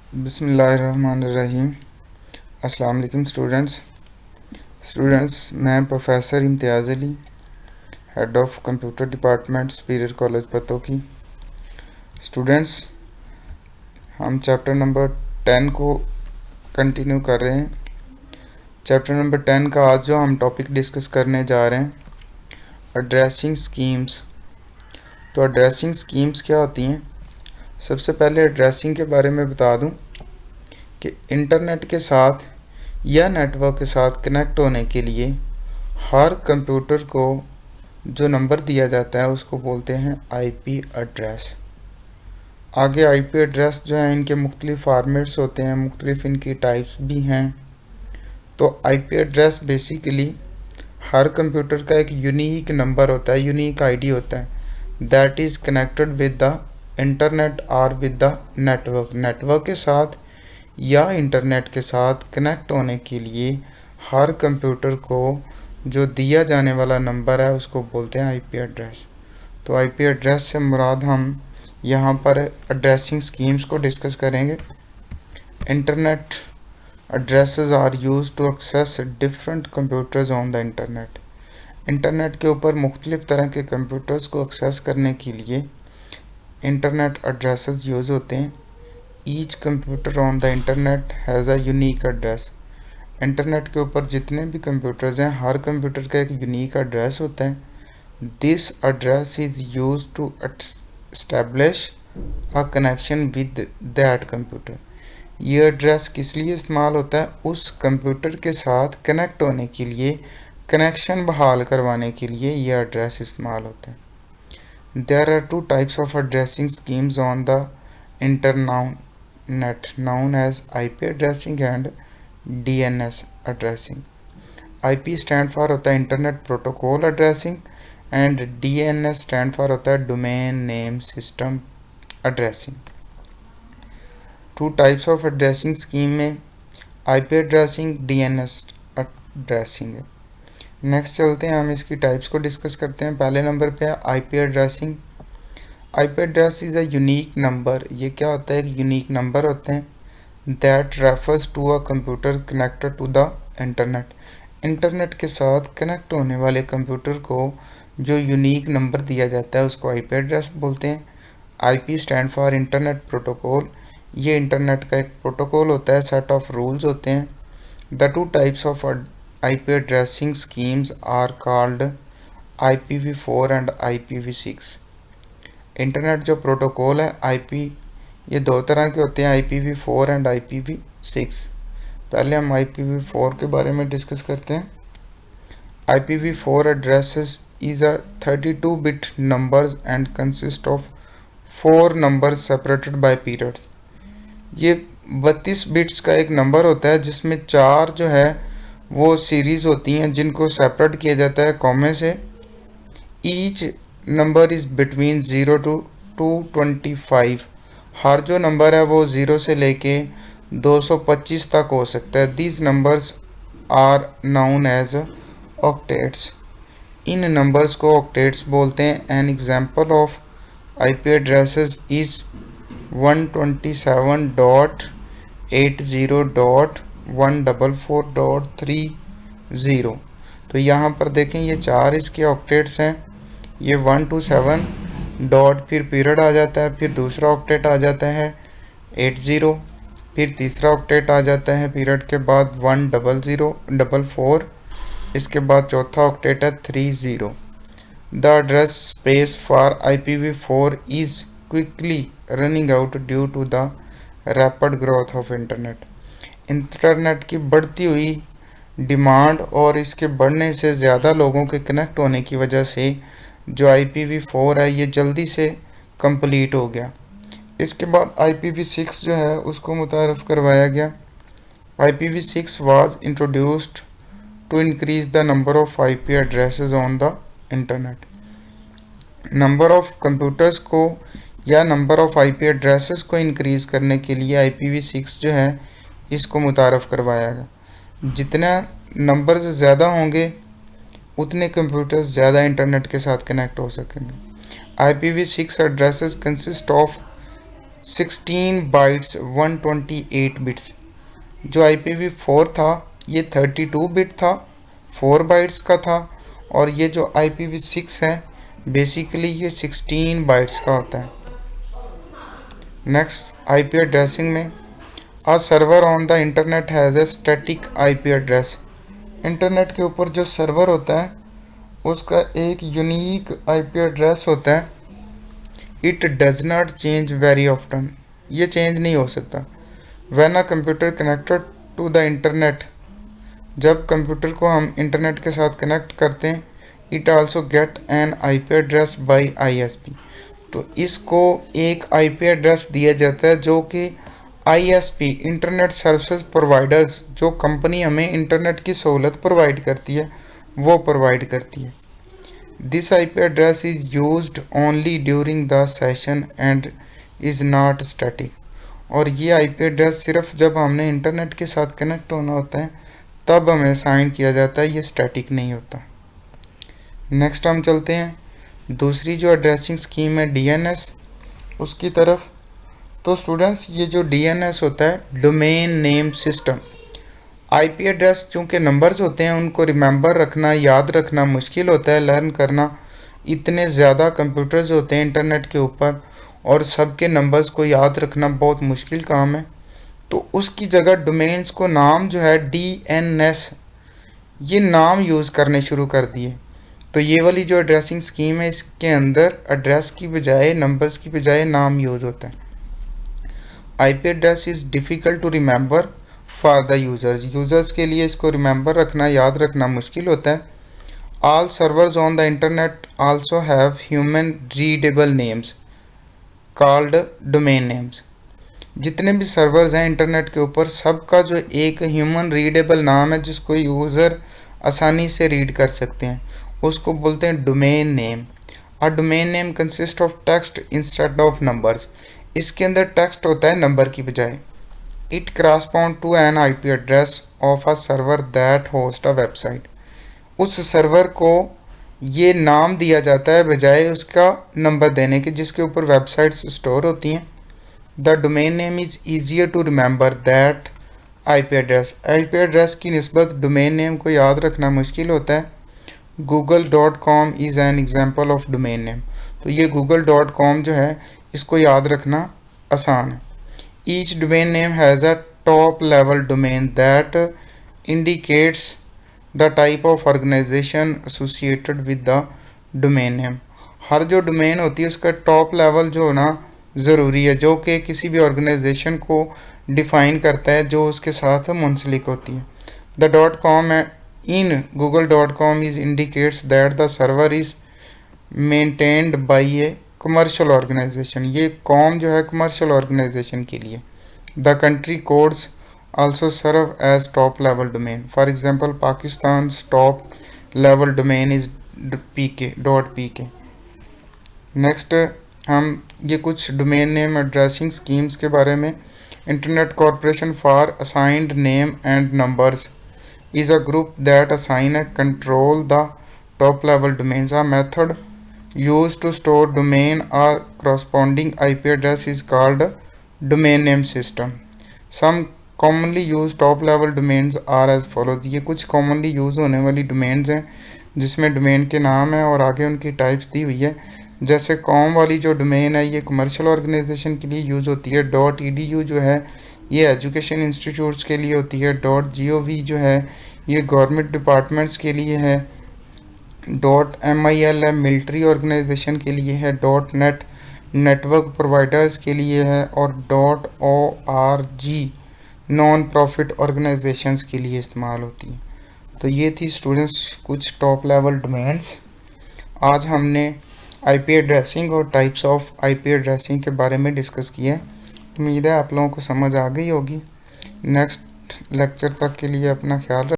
बिस्मिल्लाहिर्रहमानिर्रहीम। अस्सलाम वालेकुम स्टूडेंट्स, मैं professor Imtiaz Ali, head of computer department, superior college Pattoki. Students, हम चैप्टर नंबर 10 को कंटिन्यू कर रहे हैं। चैप्टर नंबर 10 का आज जो हम टॉपिक डिस्कस करने जा रहे हैं, एड्रेसिंग स्कीम्स। तो एड्रेसिंग स्कीम्स क्या होती हैं? सबसे पहले एड्रेसिंग के बारे में बता दूं कि इंटरनेट के साथ या नेटवर्क के साथ कनेक्ट होने के लिए हर कंप्यूटर को जो नंबर दिया जाता है उसको बोलते हैं आईपी एड्रेस। आगे आईपी एड्रेस जो है इनके मुख्तलिफ फॉर्मेट्स होते हैं, मुख्तलिफ इनकी टाइप्स भी हैं। तो आईपी एड्रेस बेसिकली हर कंप्यूटर का एक यूनिक नंबर होता है, यूनिक आईडी होता है, that is connected with the internet और विद द नेटवर्क के साथ या इंटरनेट के साथ कनेक्ट होने के लिए हर कंप्यूटर को जो दिया जाने वाला नंबर है उसको बोलते हैं आईपी एड्रेस। तो आईपी एड्रेस से मुराद हम यहाँ पर एड्रेसिंग स्कीम्स को डिस्कस करेंगे। Internet addresses are used to access different computers on the internet. Internet के ऊपर मुख्तलिफ तरह के कंप्यूटर्स को एक्सेस करने के लिए इंटरनेट एड्रेसेस यूज़ होते हैं। Each computer on the internet has a unique address. Internet के ऊपर जितने भी कंप्यूटर्स हैं, हर कंप्यूटर का एक यूनिक एड्रेस होता है। This address is use to establish a connection with that computer. ये एड्रेस किस लिए इस्तेमाल होता है? उस कंप्यूटर के साथ कनेक्ट होने के लिए, कनेक्शन बहाल करवाने के लिए ये एड्रेस इस्तेमाल होता है। There are two types of addressing schemes on the internet known as IP addressing and DNS addressing. IP stand for होता है internet protocol addressing and DNS stand for होता है domain name system addressing. Two types of addressing scheme में IP addressing, DNS addressing है। Next चलते हैं, हम इसकी टाइप्स को डिस्कस करते हैं। पहले नंबर पे है IP addressing. IP address is a unique number. ये क्या होता है? एक यूनिक नंबर होते हैं that refers to a computer connected to the internet. Internet के साथ कनेक्ट होने वाले कंप्यूटर को जो यूनिक नंबर दिया जाता है उसको आईपी एड्रेस बोलते हैं। IP stand for internet protocol. ये इंटरनेट का एक प्रोटोकॉल होता है, सेट ऑफ रूल्स होते हैं। The two types of IP addressing schemes are called IPv4 and IPv6। Internet जो प्रोटोकॉल है IP, ये दो तरह के होते हैं, IPv4 एंड IPv6। पहले हम IPv4 के बारे में डिस्कस करते हैं। IPv4 addresses is a 32-bit numbers and consist of 4 numbers separated by periods। ये 32 बिट्स का एक नंबर होता है जिसमें 4 जो है वो सीरीज़ होती हैं जिनको सेपरेट किया जाता है कॉमे से। Each number is between 0 to 225। हर जो नंबर है वो 0 से लेके 225 तक हो सकता है। These numbers are known as octets. इन नंबर्स को ऑक्टेट्स बोलते हैं। An example of IP addresses is 127.80.144.30। तो यहाँ पर देखें ये 4 इसके ऑक्टेट्स हैं। ये 127 डॉट, फिर पीरियड आ जाता है, फिर दूसरा ऑक्टेट आ जाता है 80, फिर तीसरा ऑक्टेट आ जाता है पीरियड के बाद 10044, इसके बाद चौथा ऑक्टेट है 30। The address space for IPv4 is quickly running out due to the rapid growth of internet. Internet की बढ़ती हुई डिमांड और इसके बढ़ने से ज़्यादा लोगों के कनेक्ट होने की वजह से जो IPv4 है ये जल्दी से कंप्लीट हो गया। इसके बाद IPv6 जो है उसको मुतारफ़ करवाया गया। IPv6 was introduced to increase the number of IP addresses on the internet. Number of computers को या नंबर ऑफ IP एड्रेसेस को इंक्रीज़ करने के लिए IPv6 जो है इसको मुतारफ़ करवाया गया। जितना नंबर्स ज़्यादा होंगे उतने कंप्यूटर्स ज़्यादा इंटरनेट के साथ कनेक्ट हो सकेंगे। IPv6 addresses consist of 16 bytes 128 bits. जो IPv4 था ये 32 बिट था, 4 बाइट्स का था, और ये जो IPv6 है बेसिकली ये 16 बाइट्स का होता है। नेक्स्ट, IP एड्रेसिंग में a server on the internet has a static IP address. Internet के ऊपर जो सर्वर होता है उसका एक यूनिक IP एड्रेस होता है। It does not change very often, ये चेंज नहीं हो सकता। When a computer connected to the internet, जब कंप्यूटर को हम इंटरनेट के साथ कनेक्ट करते हैं, it also get an IP address by ISP। तो इसको एक IP एड्रेस दिया जाता है जो कि ISP इंटरनेट सर्विसेज प्रोवाइडर्स, जो कंपनी हमें इंटरनेट की सहूलत प्रोवाइड करती है वो प्रोवाइड करती है। This IP address is used only during the session and is not static. और ये IP एड्रेस सिर्फ जब हमने इंटरनेट के साथ कनेक्ट होना होता है तब हमें असाइन किया जाता है, ये स्टैटिक नहीं होता। नेक्स्ट हम चलते हैं दूसरी जो एड्रेसिंग स्कीम है DNS उसकी तरफ। तो स्टूडेंट्स, ये जो DNS होता है domain name system. IP address चूँकि नंबर्स होते हैं उनको रिमेंबर रखना, याद रखना मुश्किल होता है, लर्न करना। इतने ज़्यादा कंप्यूटर्स होते हैं इंटरनेट के ऊपर और सबके नंबर्स को याद रखना बहुत मुश्किल काम है। तो उसकी जगह डोमेन्स को नाम जो है DNS, ये नाम यूज़ करने शुरू कर दिए। तो ये वाली जो एड्रेसिंग स्कीम है इसके अंदर एड्रेस की बजाय, नंबर्स की बजाय नाम यूज़ होता है। IP address is difficult to remember for the users, users के लिए इसको रिमेंबर रखना, याद रखना मुश्किल होता है। All servers on the internet also have human readable names called domain names. जितने भी सर्वर्स हैं इंटरनेट के ऊपर सबका जो एक ह्यूमन रीडेबल नाम है जिसको यूज़र आसानी से रीड कर सकते हैं उसको बोलते हैं domain name. A domain name consist of text instead of numbers. इसके अंदर टेक्स्ट होता है नंबर की बजाय। It correspond to an IP address of a server that host a website. उस सर्वर को ये नाम दिया जाता है बजाय उसका नंबर देने के जिसके ऊपर वेबसाइट्स स्टोर होती हैं। The domain name is easier to remember that IP address. IP address की निस्बत डोमेन नेम को याद रखना मुश्किल होता है। google.com is an example of domain name. तो ये google.com जो है इसको याद रखना आसान है। Each domain name has a top level domain that indicates the type of organisation associated with the domain name. हर जो डोमेन होती है उसका टॉप लेवल जो होना ज़रूरी है जो कि किसी भी ऑर्गेनाइजेशन को डिफ़ाइन करता है जो उसके साथ मुंसलिक होती है। The .com in google.com is indicates that the server is maintained by a commercial organization। ये कॉम जो है कमर्शियल ऑर्गेनाइजेशन के लिए। The country codes also serve as top level domain। for example Pakistan's top level domain is .pk। Next हम ये कुछ domain name addressing schemes के बारे में। Internet corporation for assigned name and numbers is a group that assign and control the top level domains। A method used to store domain or corresponding IP address is called domain name system। Some commonly used top level domains are as follows। ये कुछ commonly use होने वाली domains हैं जिसमें domain के नाम है और आगे उनकी टाइप्स दी हुई है। जैसे कॉम वाली जो डोमेन है ये कमर्शियल ऑर्गेनाइजेशन के लिए यूज़ होती है। .edu जो है ये एजुकेशन इंस्टीट्यूट्स के लिए होती है। .gov जो है ये गवर्नमेंट डिपार्टमेंट्स के लिए है। .mil है मिलिट्री ऑर्गेनाइजेशन के लिए है। .net नेटवर्क प्रोवाइडर्स के लिए है और .org नॉन प्रॉफिट ऑर्गेनाइजेशंस के लिए इस्तेमाल होती है। तो ये थी स्टूडेंट्स कुछ टॉप लेवल डोमेन्स। आज हमने IP एड्रेसिंग और टाइप्स ऑफ IP एड्रेसिंग के बारे में डिस्कस किया है। उम्मीद है आप लोगों को समझ आ गई होगी। नेक्स्ट लेक्चर तक के लिए अपना ख्याल रखें।